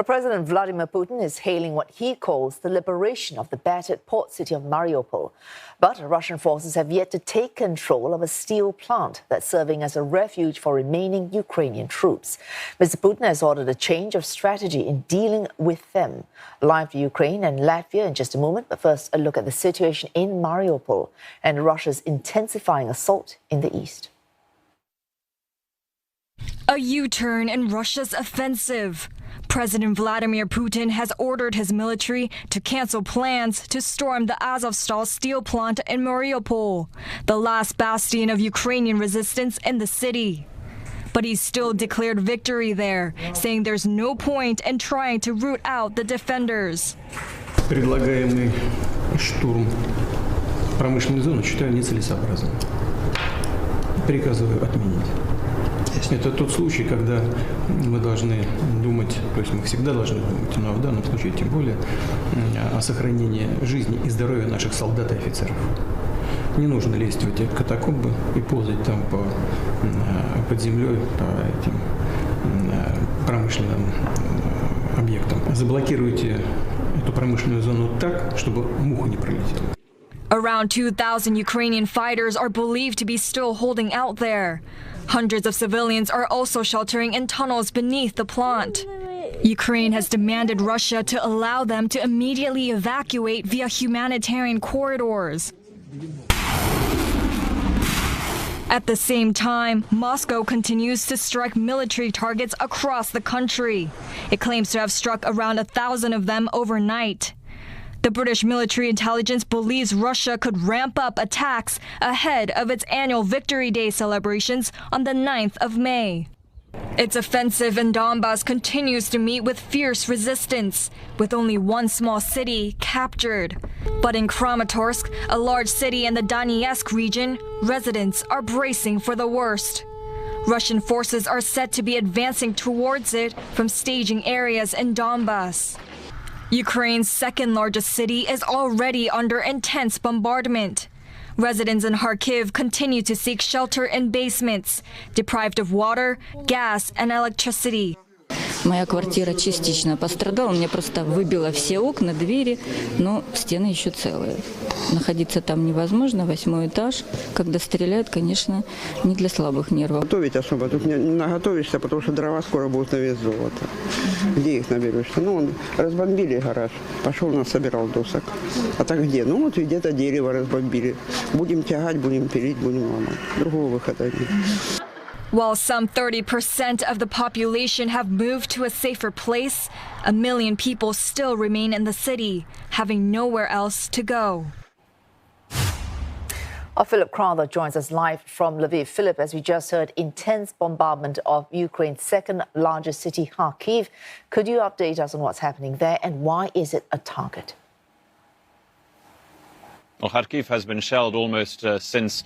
President Vladimir Putin is hailing what he calls the liberation of the battered port city of Mariupol. But Russian forces have yet to take control of a steel plant that's serving as a refuge for remaining Ukrainian troops. Mr. Putin has ordered a change of strategy in dealing with them. Live to Ukraine and Latvia in just a moment, but first a look at the situation in Mariupol and Russia's intensifying assault in the east. A U-turn in Russia's offensive. President Vladimir Putin has ordered his military to cancel plans to storm the Azovstal steel plant in Mariupol, the last bastion of Ukrainian resistance in the city. But he's still declared victory there, saying there's no point in trying to root out the defenders. Предлагаемый штурм промышленной зоны считаю нецелесообразным. Приказываю отменить. Это тот случай, когда мы должны думать, то есть мы всегда должны думать, но в данном случае тем более о сохранении жизни и здоровья наших солдат и офицеров. Не нужно лезть в эти катакомбы и ползать там под землей по этим промышленным объектам. Заблокируйте эту промышленную зону так, чтобы муха не пролетела. Around 2,000 Ukrainian fighters are believed to be still holding out there. Hundreds of civilians are also sheltering in tunnels beneath the plant. Ukraine has demanded Russia to allow them to immediately evacuate via humanitarian corridors. At the same time, Moscow continues to strike military targets across the country. It claims to have struck around 1,000 of them overnight. The British military intelligence believes Russia could ramp up attacks ahead of its annual Victory Day celebrations on the 9th of May. Its offensive in Donbas continues to meet with fierce resistance, with only one small city captured. But in Kramatorsk, a large city in the Donetsk region, residents are bracing for the worst. Russian forces are said to be advancing towards it from staging areas in Donbas. Ukraine's second largest city is already under intense bombardment. Residents in Kharkiv continue to seek shelter in basements, deprived of water, gas, and electricity. Моя квартира частично пострадала, у меня просто выбило все окна, двери, но стены еще целые. Находиться там невозможно, 8-й этаж. Когда стреляют, конечно, не для слабых нервов. Готовить особо тут не наготовишься, потому что дрова скоро будут на вес золота. Где их наберешься? Ну, разбомбили гараж, пошел нас собирал досок. А так где? Ну, вот где-то дерево разбомбили. Будем тягать, будем пилить, будем ломать. Другого выхода нет. While some 30% of the population have moved to a safer place, 1 million people still remain in the city, having nowhere else to go. Philip Crowther joins us live from Lviv. Philip, as we just heard, intense bombardment of Ukraine's second largest city, Kharkiv. Could you update us on what's happening there and why is it a target? Well, Kharkiv has been shelled almost since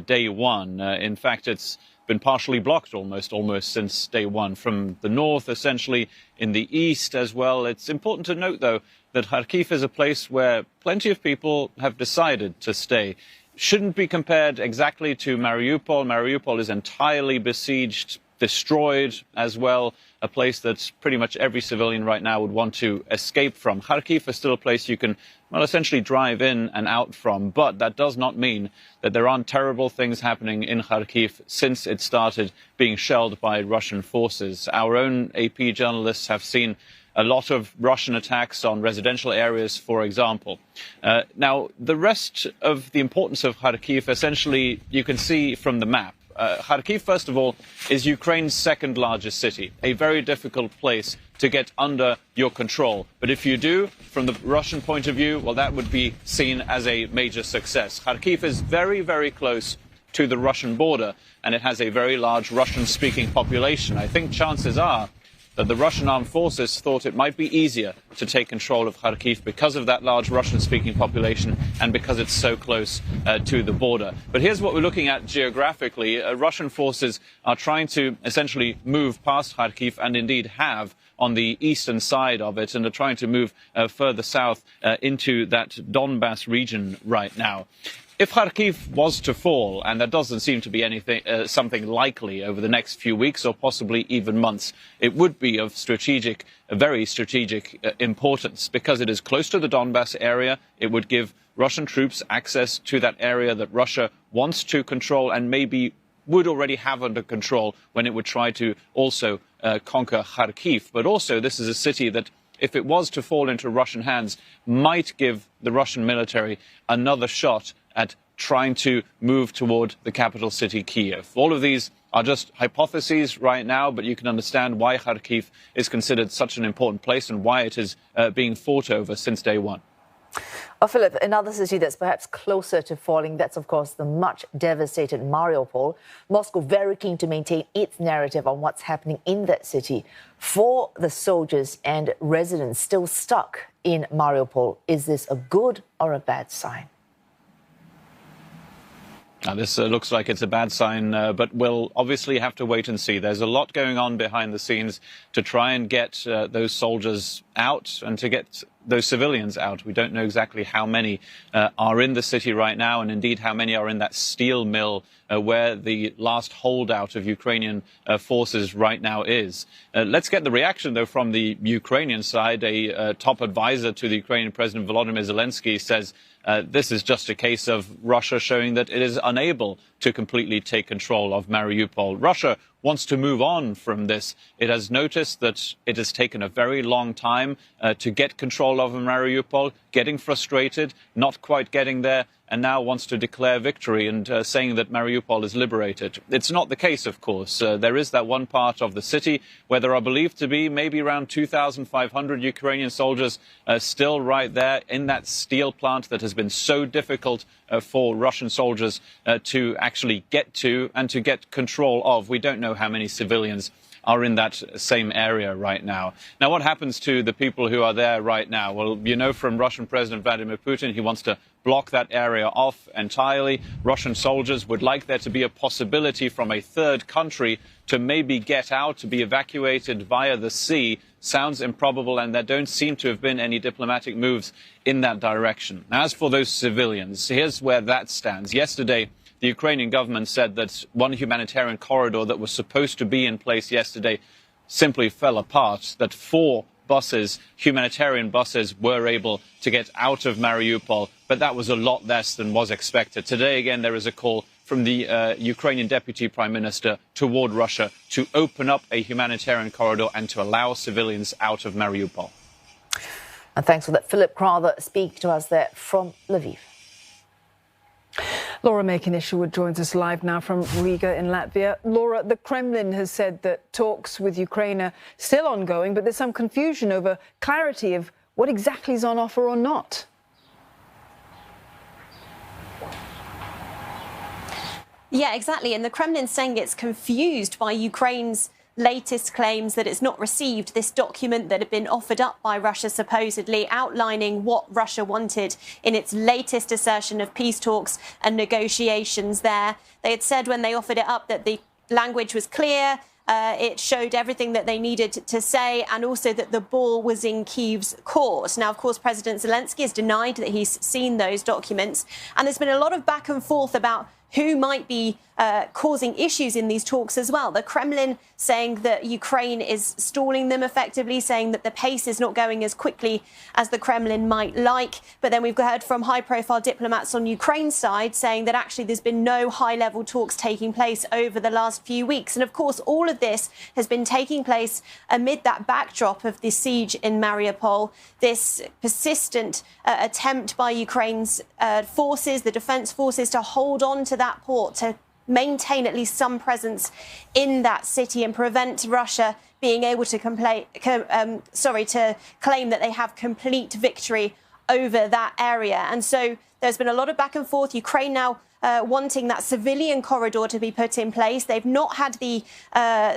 day one. In fact, it's been partially blocked almost since day one. From the north, essentially, in the east as well. It's important to note, though, that Kharkiv is a place where plenty of people have decided to stay. Shouldn't be compared exactly to Mariupol. Mariupol is entirely besieged, destroyed as well, a place that pretty much every civilian right now would want to escape from. Kharkiv is still a place you can, well, essentially drive in and out from, but that does not mean that there aren't terrible things happening in Kharkiv since it started being shelled by Russian forces. Our own AP journalists have seen a lot of Russian attacks on residential areas, for example. Now, the rest of the importance of Kharkiv, essentially, you can see from the map. Kharkiv, first of all, is Ukraine's second largest city, a very difficult place to get under your control. But if you do, from the Russian point of view, well, that would be seen as a major success. Kharkiv is very, very close to the Russian border, and it has a very large Russian-speaking population. I think chances are that the Russian armed forces thought it might be easier to take control of Kharkiv because of that large Russian-speaking population and because it's so close to the border. But here's what we're looking at geographically. Russian forces are trying to essentially move past Kharkiv, and indeed have, on the eastern side of it, and are trying to move further south into that Donbas region right now. If Kharkiv was to fall, and that doesn't seem to be something likely over the next few weeks or possibly even months, it would be of very strategic importance because it is close to the Donbass area. It would give Russian troops access to that area that Russia wants to control and maybe would already have under control when it would try to also conquer Kharkiv. But also, this is a city that, if it was to fall into Russian hands, might give the Russian military another shot at trying to move toward the capital city, Kiev. All of these are just hypotheses right now, but you can understand why Kharkiv is considered such an important place and why it is being fought over since day one. Oh, Philip, another city that's perhaps closer to falling, that's, of course, the much devastated Mariupol. Moscow very keen to maintain its narrative on what's happening in that city. For the soldiers and residents still stuck in Mariupol, is this a good or a bad sign? Now, this looks like it's a bad sign, but we'll obviously have to wait and see. There's a lot going on behind the scenes to try and get those soldiers out and to get those civilians out. We don't know exactly how many are in the city right now, and indeed how many are in that steel mill where the last holdout of Ukrainian forces right now is. Let's get the reaction, though, from the Ukrainian side. A top advisor to the Ukrainian President Vladimir Zelensky says this is just a case of Russia showing that it is unable to completely take control of Mariupol. Russia wants to move on from this. It has noticed that it has taken a very long time to get control of Mariupol, getting frustrated, not quite getting there, and now wants to declare victory and saying that Mariupol is liberated. It's not the case, of course. There is that one part of the city where there are believed to be maybe around 2,500 Ukrainian soldiers still right there in that steel plant that has been so difficult for Russian soldiers to actually get to and to get control of. We don't know how many civilians are in that same area right now. Now, what happens to the people who are there right now? Well, you know from Russian President Vladimir Putin, he wants to block that area off entirely. Russian soldiers would like there to be a possibility from a third country to maybe get out, to be evacuated via the sea. Sounds improbable, and there don't seem to have been any diplomatic moves in that direction. Now, as for those civilians, here's where that stands. Yesterday, the Ukrainian government said that one humanitarian corridor that was supposed to be in place yesterday simply fell apart, that 4 buses, humanitarian buses, were able to get out of Mariupol, but that was a lot less than was expected. Today, again, there is a call from the Ukrainian Deputy Prime Minister toward Russia to open up a humanitarian corridor and to allow civilians out of Mariupol. And thanks for that, Philip Crowther, speaking to us there from Lviv. Laura Makin-Isherwood joins us live now from Riga in Latvia. Laura, the Kremlin has said that talks with Ukraine are still ongoing, but there's some confusion over clarity of what exactly is on offer or not. Yeah, exactly. And the Kremlin's saying it's confused by Ukraine's latest claims that it's not received this document that had been offered up by Russia, supposedly outlining what Russia wanted in its latest assertion of peace talks and negotiations there. They had said when they offered it up that the language was clear. It showed everything that they needed to say, and also that the ball was in Kyiv's court. Now, of course, President Zelensky has denied that he's seen those documents. And there's been a lot of back and forth about who might be causing issues in these talks as well. The Kremlin saying that Ukraine is stalling them effectively, saying that the pace is not going as quickly as the Kremlin might like. But then we've heard from high-profile diplomats on Ukraine's side saying that actually there's been no high-level talks taking place over the last few weeks. And of course, all of this has been taking place amid that backdrop of the siege in Mariupol, this persistent attempt by Ukraine's forces, the defense forces, to hold on to that port, to maintain at least some presence in that city and prevent Russia being able to claim that they have complete victory over that area. And so there's been a lot of back and forth. Ukraine now wanting that civilian corridor to be put in place. They've not had the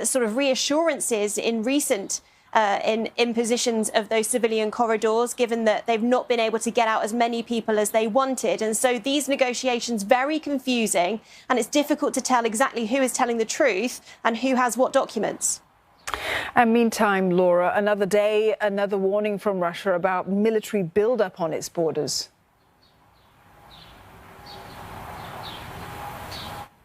sort of reassurances in recent impositions of those civilian corridors, given that they've not been able to get out as many people as they wanted. And so these negotiations very confusing, and it's difficult to tell exactly who is telling the truth and who has what documents. And meantime, Laura, another day, another warning from Russia about military buildup on its borders.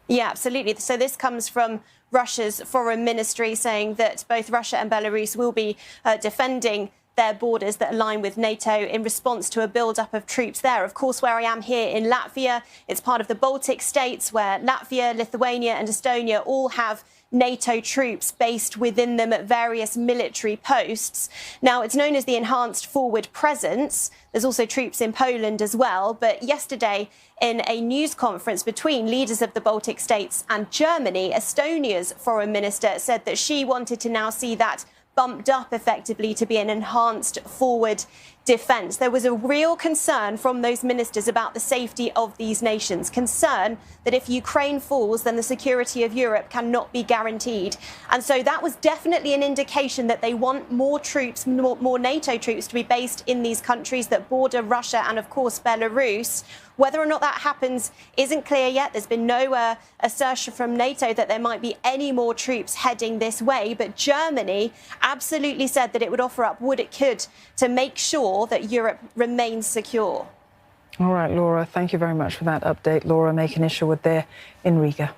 Yeah, absolutely. So this comes from Russia's foreign ministry saying that both Russia and Belarus will be defending their borders that align with NATO in response to a build-up of troops there. Of course, where I am here in Latvia, it's part of the Baltic states where Latvia, Lithuania and Estonia all have NATO troops based within them at various military posts. Now, it's known as the Enhanced Forward Presence. There's also troops in Poland as well. But yesterday, in a news conference between leaders of the Baltic states and Germany, Estonia's foreign minister said that she wanted to now see that bumped up effectively to be an enhanced forward defence. There was a real concern from those ministers about the safety of these nations, concern that if Ukraine falls, then the security of Europe cannot be guaranteed. And so that was definitely an indication that they want more troops, more NATO troops to be based in these countries that border Russia and, of course, Belarus. Whether or not that happens isn't clear yet. There's been no assertion from NATO that there might be any more troops heading this way. But Germany absolutely said that it would offer up what it could to make sure that Europe remains secure. All right, Laura, thank you very much for that update. Laura Makinisha with there in Riga.